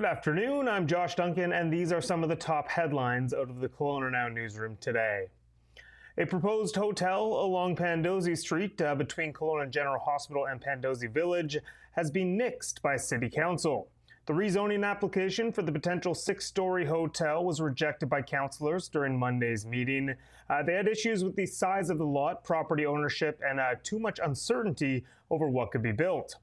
Good afternoon, I'm Josh Duncan, and these are some of the top headlines out of the KelownaNow newsroom today. A proposed hotel along Pandosy Street between Kelowna General Hospital and Pandosy Village has been nixed by City Council. The rezoning application for the potential 6-story hotel was rejected by councillors during Monday's meeting. They had issues with the size of the lot, property ownership, and too much uncertainty over what could be built.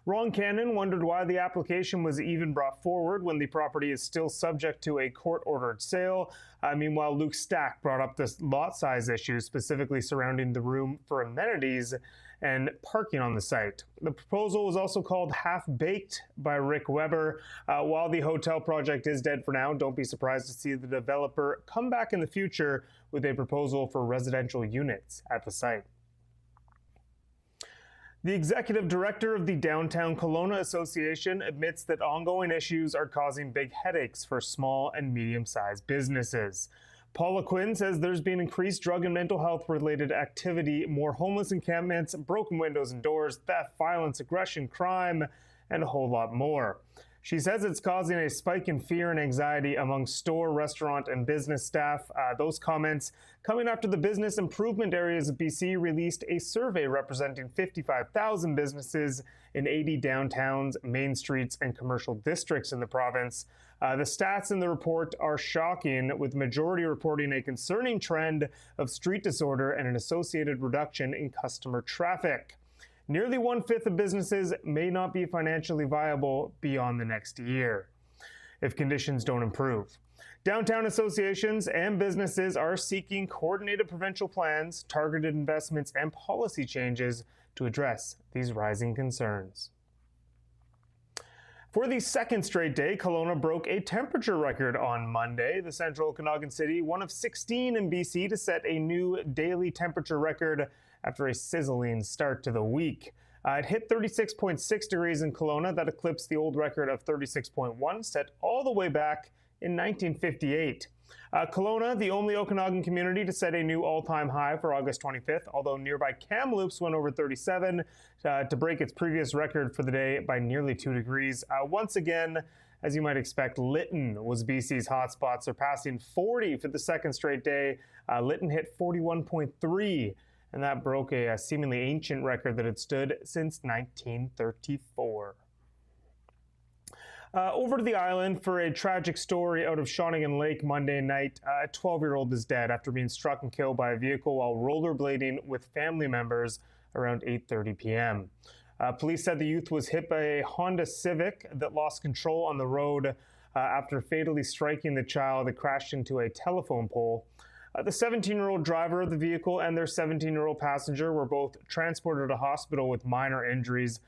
Ron Cannon wondered why the application was even brought forward when the property is still subject to a court-ordered sale. Meanwhile, Luke Stack brought up the lot size issues, specifically surrounding the room for amenities and parking on the site. The proposal was also called half-baked by Rick Weber. While the hotel project is dead for now, don't be surprised to see the developer come back in the future with a proposal for residential units at the site. The executive director of the Downtown Kelowna Association admits that ongoing issues are causing big headaches for small and medium-sized businesses. Paula Quinn says there's been increased drug and mental health related activity, more homeless encampments, broken windows and doors, theft, violence, aggression, crime, and a whole lot more. She says it's causing a spike in fear and anxiety among store, restaurant, and business staff. Those comments coming after the Business Improvement Areas of BC released a survey representing 55,000 businesses in 80 downtowns, main streets, and commercial districts in the province. The stats in the report are shocking, with the majority reporting a concerning trend of street disorder and an associated reduction in customer traffic. Nearly 1/5 of businesses may not be financially viable beyond the next year if conditions don't improve. Downtown associations and businesses are seeking coordinated provincial plans, targeted investments, and policy changes to address these rising concerns. For the second straight day, Kelowna broke a temperature record on Monday. The central Okanagan city, one of 16 in BC to set a new daily temperature record after a sizzling start to the week. It hit 36.6 degrees in Kelowna. That eclipsed the old record of 36.1 set all the way back in 1958. Kelowna, the only Okanagan community to set a new all-time high for August 25th, although nearby Kamloops went over 37 to break its previous record for the day by nearly 2 degrees. Once again, as you might expect, Lytton was BC's hotspot, surpassing 40 for the second straight day. Lytton hit 41.3, and that broke a seemingly ancient record that had stood since 1934. Over to the island for a tragic story out of Shawnigan Lake Monday night. A 12-year-old is dead after being struck and killed by a vehicle while rollerblading with family members around 8:30 p.m. Police said the youth was hit by a Honda Civic that lost control on the road after fatally striking the child that crashed into a telephone pole. The 17-year-old driver of the vehicle and their 17-year-old passenger were both transported to hospital with minor injuries.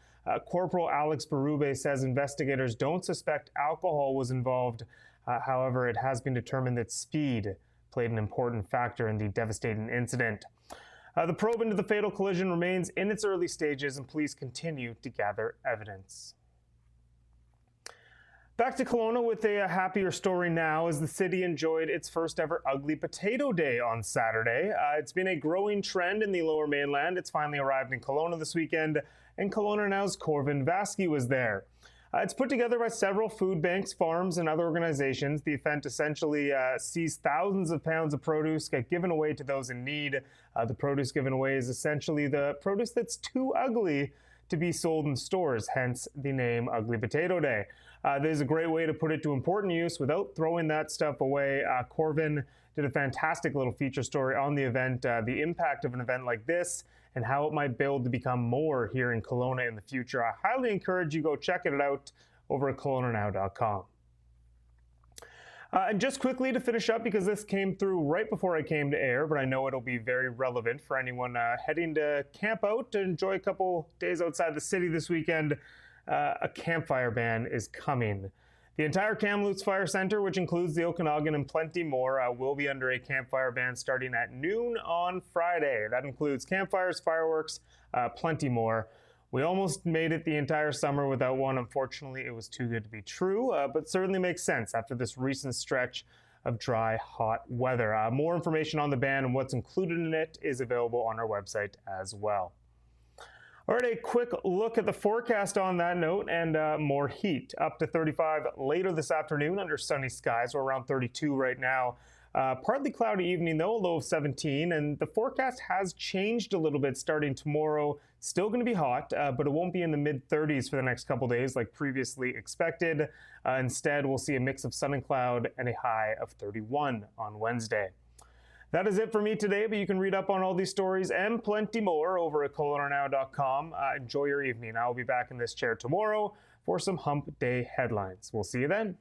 Corporal Alex Berube says investigators don't suspect alcohol was involved. However, it has been determined that speed played an important factor in the devastating incident. The probe into the fatal collision remains in its early stages, and police continue to gather evidence. Back to Kelowna with a happier story now, as the city enjoyed its first ever Ugly Potato Day on Saturday. It's been a growing trend in the Lower Mainland. It's finally arrived in Kelowna this weekend, and KelownaNow's Corvin Vasky was there. It's put together by several food banks, farms, and other organizations. The event essentially sees thousands of pounds of produce get given away to those in need. The produce given away is essentially the produce that's too ugly to be sold in stores, hence the name Ugly Potato Day. There's a great way to put it to important use without throwing that stuff away. Corvin did a fantastic little feature story on the event, the impact of an event like this, and how it might build to become more here in Kelowna in the future. I highly encourage you go check it out over at KelownaNow.com. And just quickly to finish up, because this came through right before I came to air, but I know it'll be very relevant for anyone heading to camp out to enjoy a couple days outside the city this weekend. A campfire ban is coming. The entire Kamloops Fire Center, which includes the Okanagan and plenty more, will be under a campfire ban starting at noon on Friday. That includes campfires, fireworks, plenty more. We almost made it the entire summer without one. Unfortunately, it was too good to be true, but certainly makes sense after this recent stretch of dry, hot weather. More information on the ban and what's included in it is available on our website as well. All right, a quick look at the forecast on that note, and more heat. Up to 35 later this afternoon under sunny skies. We're around 32 right now. Partly cloudy evening though, a low of 17, and the forecast has changed a little bit starting tomorrow. Still going to be hot, but it won't be in the mid 30s for the next couple days like previously expected. Instead, we'll see a mix of sun and cloud and a high of 31 on Wednesday. That is it for me today, but you can read up on all these stories and plenty more over at KelownaNow.com. Enjoy your evening. I will be back in this chair tomorrow for some Hump Day headlines. We'll see you then.